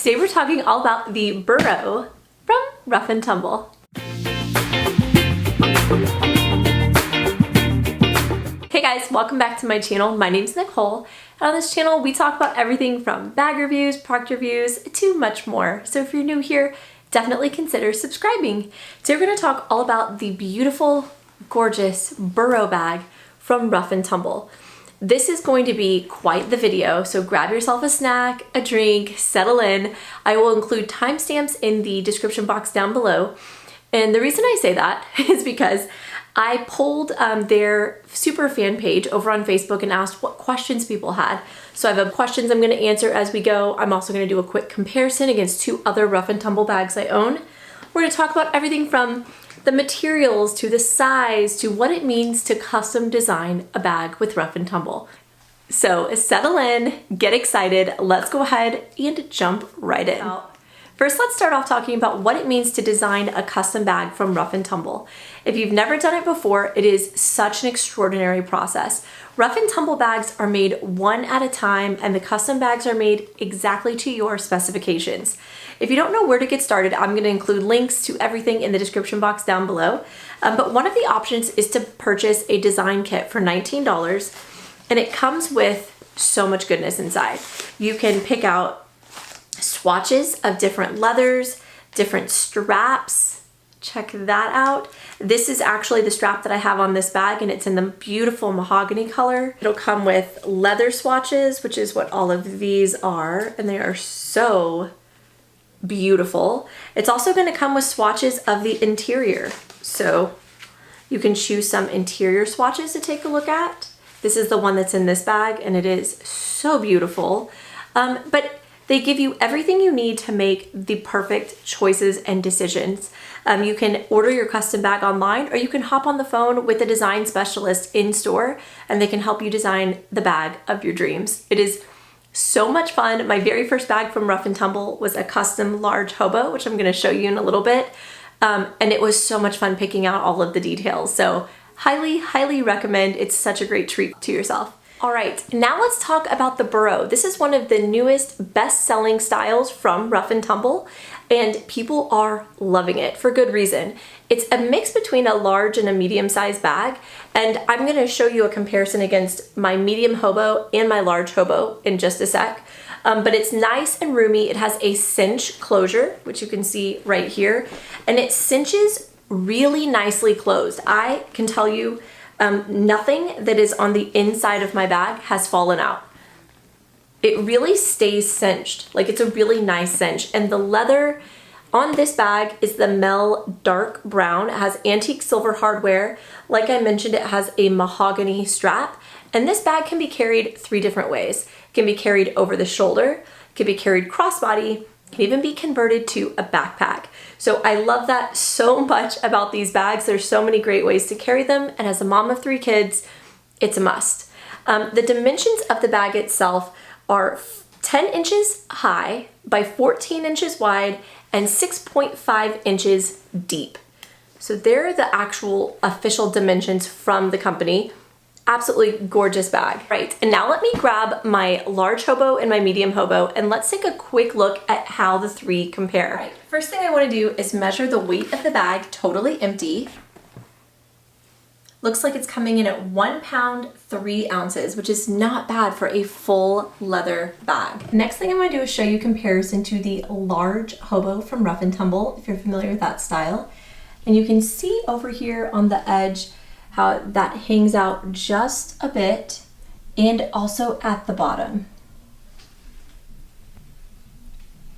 Today we're talking all about the Borough from Rough and Tumble. Hey guys, welcome back to my channel. My name's Nicole, and on this channel we talk about everything from bag reviews, product reviews, to much more. So if you're new here, definitely consider subscribing. Today we're going to talk all about the beautiful, gorgeous Borough bag from Rough and Tumble. This is going to be quite the video, so grab yourself a snack, a drink, settle in. I will include timestamps in the description box down below. And the reason I say that is because I polled their super fan page over on Facebook and asked what questions people had. So I have questions I'm going to answer as we go. I'm also going to do a quick comparison against two other Rough and Tumble bags I own. We're going to talk about everything from the materials to the size to what it means to custom design a bag with Rough and Tumble. So settle in, get excited, let's go ahead and jump right in. First, let's start off talking about what it means to design a custom bag from Rough and Tumble. If you've never done it before, it is such an extraordinary process. Rough and Tumble bags are made one at a time, and the custom bags are made exactly to your specifications. If you don't know where to get started, I'm going to include links to everything in the description box down below. But one of the options is to purchase a design kit for $19, and it comes with so much goodness inside. You can pick out swatches of different leathers, different straps. Check that out. This is actually the strap that I have on this bag, and it's in the beautiful mahogany color. It'll come with leather swatches, which is what all of these are, and they are so beautiful. It's also going to come with swatches of the interior, so you can choose some interior swatches to take a look at. This is the one that's in this bag, and it is so beautiful. But they give you everything you need to make the perfect choices and decisions. You can order your custom bag online, or you can hop on the phone with a design specialist in store, and they can help you design the bag of your dreams. It is so much fun. My very first bag from Rough and Tumble was a custom large hobo, which I'm going to show you in a little bit. And it was so much fun picking out all of the details. So highly recommend. It's such a great treat to yourself. All right, now let's talk about the Borough. This is one of the newest best-selling styles from Rough and Tumble, and people are loving it for good reason. It's a mix between a large and a medium-sized bag, and I'm gonna show you a comparison against my medium hobo and my large hobo in just a sec. But it's nice and roomy. It has a cinch closure, which you can see right here, and it cinches really nicely closed. I can tell you, nothing that is on the inside of my bag has fallen out. It really stays cinched, like it's a really nice cinch. And the leather on this bag is the Mel dark brown. It has antique silver hardware. Like I mentioned, it has a mahogany strap. And this bag can be carried three different ways. It can be carried over the shoulder, it can be carried crossbody, can even be converted to a backpack. So I love that so much about these bags. There's so many great ways to carry them, and as a mom of 3 kids, it's a must. The dimensions of the bag itself are 10 inches high by 14 inches wide and 6.5 inches deep. So they're the actual official dimensions from the company. Absolutely gorgeous bag. Right, and now let me grab my large hobo and my medium hobo, and let's take a quick look at how the three compare. Right. First thing I want to do is measure the weight of the bag totally empty. Looks like it's coming in at 1 pound 3 ounces, which is not bad for a full leather bag. Next thing I'm going to do is show you comparison to the large hobo from Rough and Tumble, if you're familiar with that style. And you can see over here on the edge how that hangs out just a bit, and also at the bottom.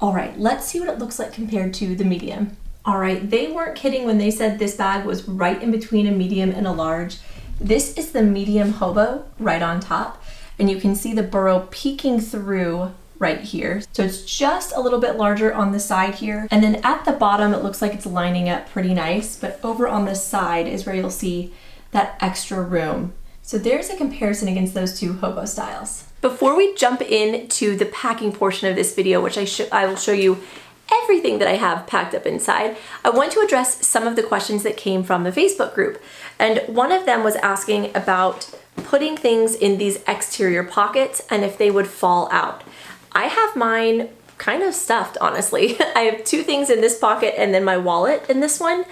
All right, let's see what it looks like compared to the medium. All right, they weren't kidding when they said this bag was right in between a medium and a large. This is the medium hobo right on top, and you can see the Borough peeking through right here. So it's just a little bit larger on the side here, and then at the bottom it looks like it's lining up pretty nice, but over on the side is where you'll see that extra room. So there's a comparison against those two hobo styles. Before we jump into the packing portion of this video, which I will show you everything that I have packed up inside, I want to address some of the questions that came from the Facebook group. And one of them was asking about putting things in these exterior pockets and if they would fall out. I have mine kind of stuffed, honestly. I have 2 things in this pocket and then my wallet in this one.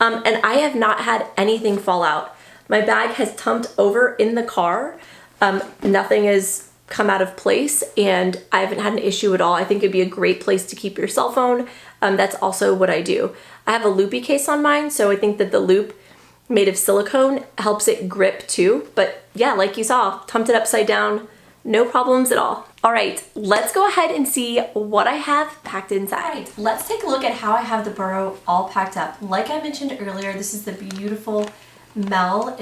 And I have not had anything fall out. My bag has tumped over in the car. Nothing has come out of place and I haven't had an issue at all. I think it'd be a great place to keep your cell phone. That's also what I do. I have a loopy case on mine, so I think that the loop made of silicone helps it grip too. But yeah, like you saw, tumped it upside down, no problems at all. All right, let's go ahead and see what I have packed inside. All right, let's take a look at how I have the Borough all packed up. Like I mentioned earlier, this is the beautiful MEL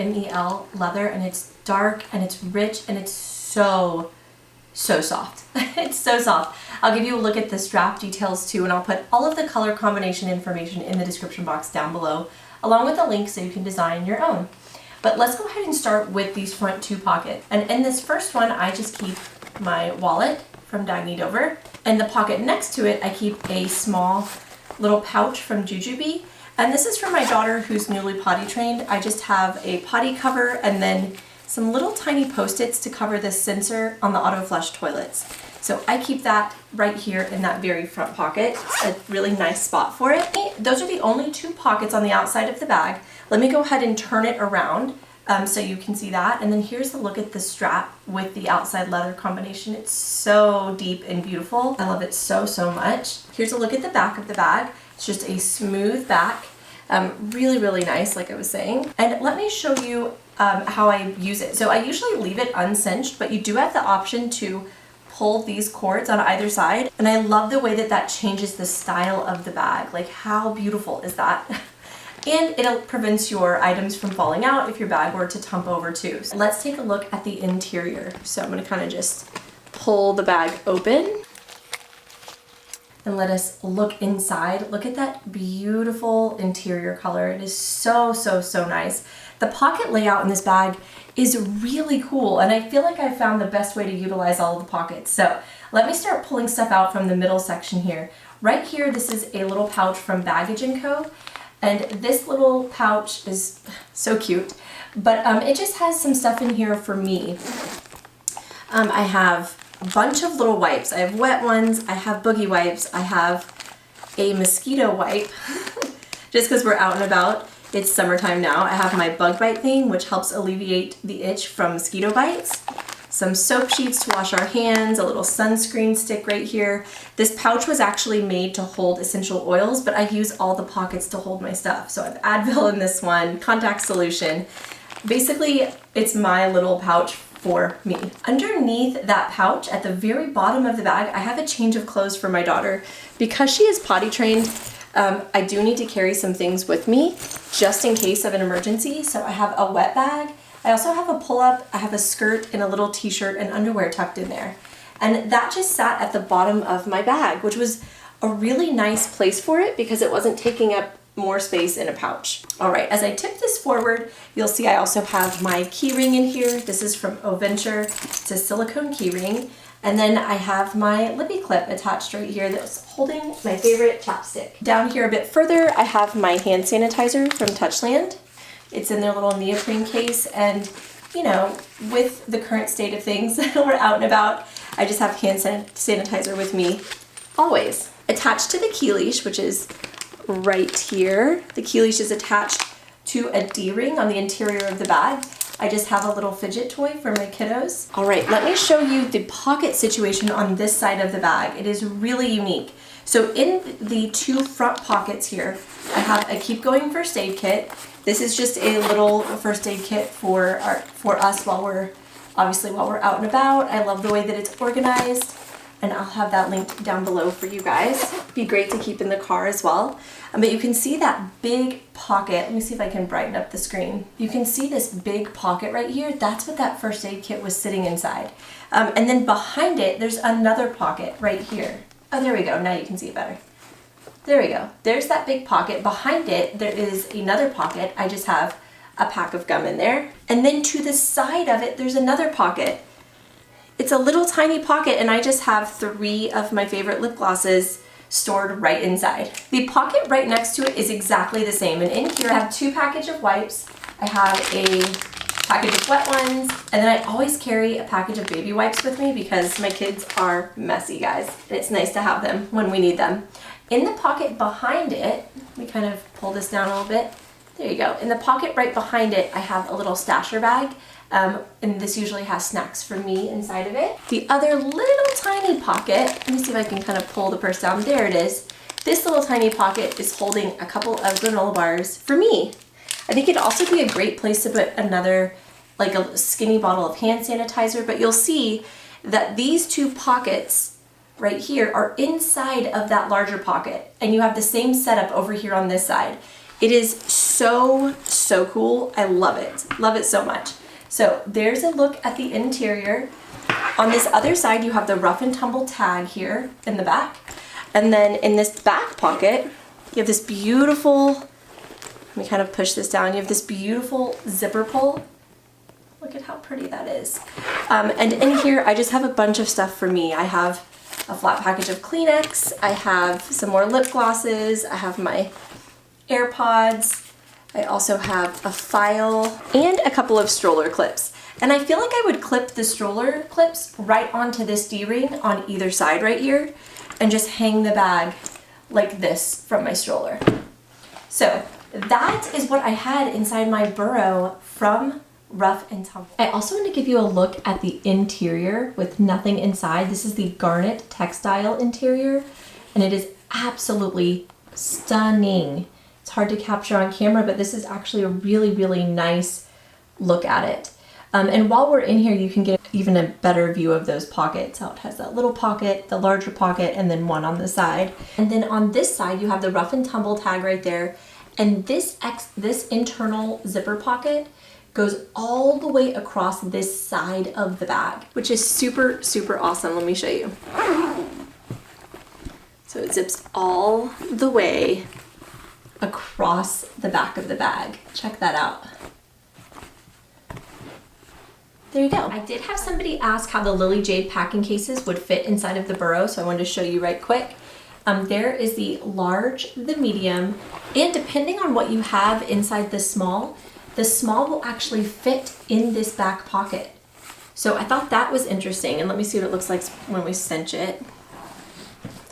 leather, and it's dark and it's rich and it's so soft. It's so soft. I'll give you a look at the strap details too, and I'll put all of the color combination information in the description box down below, along with a link so you can design your own. But let's go ahead and start with these front 2 pockets. And in this first one, I just keep my wallet from Dying Over. In the pocket next to it, I keep a small little pouch from Jujube. And this is for my daughter who's newly potty trained. I just have a potty cover and then some little tiny post-its to cover the sensor on the auto flush toilets. So I keep that right here in that very front pocket. It's a really nice spot for it. Those are the only 2 pockets on the outside of the bag. Let me go ahead and turn it around so you can see that. And then here's a look at the strap with the outside leather combination. It's so deep and beautiful. I love it so much. Here's a look at the back of the bag. It's just a smooth back. Really nice, like I was saying. And let me show you how I use it. So I usually leave it uncinched, but you do have the option to pull these cords on either side. And I love the way that that changes the style of the bag. Like, how beautiful is that? And it prevents your items from falling out if your bag were to tump over too. So let's take a look at the interior. So I'm gonna kind of just pull the bag open and let us look inside. Look at that beautiful interior color. It is so nice. The pocket layout in this bag is really cool, and I feel like I found the best way to utilize all of the pockets. So let me start pulling stuff out from the middle section here. Right here, this is a little pouch from Baggage & Co. And this little pouch is so cute, but it just has some stuff in here for me. I have a bunch of little wipes. I have wet ones, I have boogie wipes, I have a mosquito wipe, just because we're out and about. It's summertime now. I have my bug bite thing, which helps alleviate the itch from mosquito bites. Some soap sheets to wash our hands, a little sunscreen stick right here. This pouch was actually made to hold essential oils, but I use all the pockets to hold my stuff. So I have Advil in this one, contact solution. Basically, it's my little pouch for me. Underneath that pouch, at the very bottom of the bag, I have a change of clothes for my daughter. Because she is potty trained, I do need to carry some things with me just in case of an emergency. So I have a wet bag. I also have a pull-up, I have a skirt and a little t-shirt and underwear tucked in there. And that just sat at the bottom of my bag, which was a really nice place for it because it wasn't taking up more space in a pouch. All right, as I tip this forward, you'll see I also have my key ring in here. This is from Venture. It's a silicone key ring. And then I have my Lippy clip attached right here that's holding my favorite chapstick. Down here a bit further, I have my hand sanitizer from Touchland. It's in their little neoprene case, and you know, with the current state of things, we're out and about, I just have hand sanitizer with me always. Attached to the key leash, which is right here, the key leash is attached to a D-ring on the interior of the bag. I just have a little fidget toy for my kiddos. All right, let me show you the pocket situation on this side of the bag. It is really unique. So in the 2 front pockets here, I have a Keep Going first aid kit. This is just a little first aid kit for us while we're out and about. I love the way that it's organized, and I'll have that linked down below for you guys. Be great to keep in the car as well. But you can see that big pocket. Let me see if I can brighten up the screen. You can see this big pocket right here. That's what that first aid kit was sitting inside. And then behind it, there's another pocket right here. Oh, there we go. Now you can see it better. There we go. There's that big pocket. Behind it, there is another pocket. I just have a pack of gum in there. And then to the side of it, there's another pocket. It's a little tiny pocket, and I just have 3 of my favorite lip glosses stored right inside. The pocket right next to it is exactly the same. And in here, I have 2 packages of wipes. I have a package of wet ones, and then I always carry a package of baby wipes with me because my kids are messy, guys, and it's nice to have them when we need them. In the pocket behind it, let me kind of pull this down a little bit. There you go. In the pocket right behind it, I have a little stasher bag, and this usually has snacks for me inside of it. The other little tiny pocket, let me see if I can kind of pull the purse down. There it is. This little tiny pocket is holding a couple of granola bars for me. I think it'd also be a great place to put another, like a skinny bottle of hand sanitizer, but you'll see that these two pockets right here are inside of that larger pocket, and you have the same setup over here on this side. It is so cool. I love it so much. So there's a look at the interior. On this other side, you have the rough and tumble tag here in the back. And then in this back pocket, you have this beautiful, let me kind of push this down. You have this beautiful zipper pull. Look at how pretty that is. And in here, I just have a bunch of stuff for me. I have a flat package of Kleenex. I have some more lip glosses. I have my AirPods. I also have a file and a couple of stroller clips. And I feel like I would clip the stroller clips right onto this D-ring on either side right here and just hang the bag like this from my stroller. So that is what I had inside my Borough from Rough and Tumble. I also want to give you a look at the interior with nothing inside. This is the garnet textile interior, and it is absolutely stunning. It's hard to capture on camera, but this is actually a really nice look at it. And while we're in here, you can get even a better view of those pockets. How it has that little pocket, the larger pocket, and then one on the side. And then on this side, you have the Rough and Tumble tag right there. And this internal zipper pocket goes all the way across this side of the bag, which is super awesome. Let me show you. So it zips all the way across the back of the bag. Check that out. There you go. I did have somebody ask how the Lily Jade packing cases would fit inside of the Borough, so I wanted to show you right quick. There is the large, the medium, and depending on what you have inside the small will actually fit in this back pocket. So I thought that was interesting, and let me see what it looks like when we cinch it.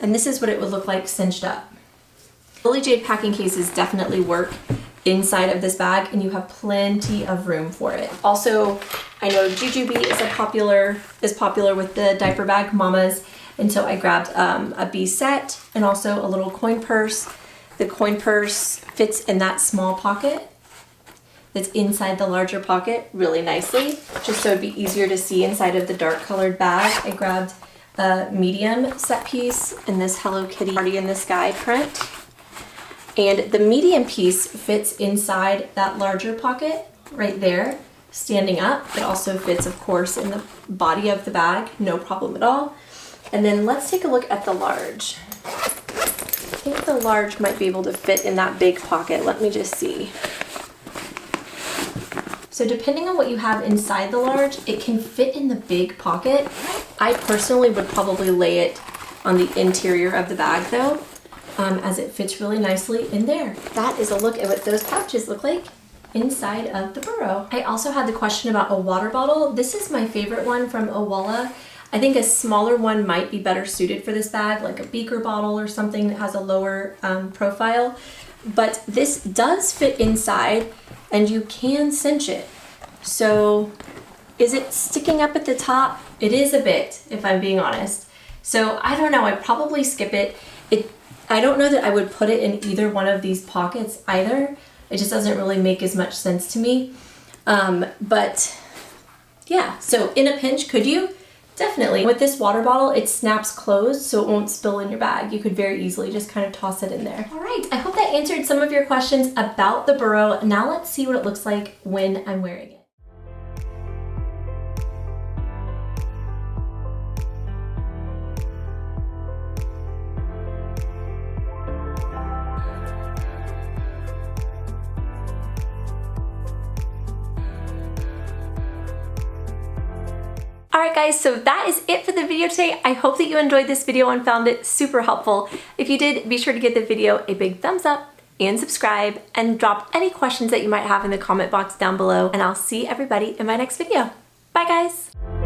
And this is what it would look like cinched up. Lily Jade packing cases definitely work inside of this bag, and you have plenty of room for it. Also, I know jujube is popular with the diaper bag mamas, and so I grabbed a B set and also a little coin purse. The coin purse fits in that small pocket that's inside the larger pocket really nicely, just so it'd be easier to see inside of the dark colored bag. I grabbed a medium set piece in this Hello Kitty Party in the Sky print. And the medium piece fits inside that larger pocket right there, standing up. It also fits, of course, in the body of the bag, no problem at all. And then let's take a look at the large. I think the large might be able to fit in that big pocket. Let me just see. So depending on what you have inside the large, it can fit in the big pocket. I personally would probably lay it on the interior of the bag though, as it fits really nicely in there. That is a look at what those pouches look like inside of the Borough. I also had the question about a water bottle. This is my favorite one from Owala. I think a smaller one might be better suited for this bag, like a beaker bottle or something that has a lower profile. But this does fit inside and you can cinch it. So is it sticking up at the top? It is a bit, if I'm being honest. So I don't know, I'd probably skip it. I don't know that I would put it in either one of these pockets either. It just doesn't really make as much sense to me. But yeah, so in a pinch, could you? Definitely. With this water bottle, it snaps closed so it won't spill in your bag. You could very easily just kind of toss it in there. All right, I hope that answered some of your questions about the Borough. Now let's see what it looks like when I'm wearing it. Alright guys, so that is it for the video today. I hope that you enjoyed this video and found it super helpful. If you did, be sure to give the video a big thumbs up, and subscribe, and drop any questions that you might have in the comment box down below, and I'll see everybody in my next video. Bye guys!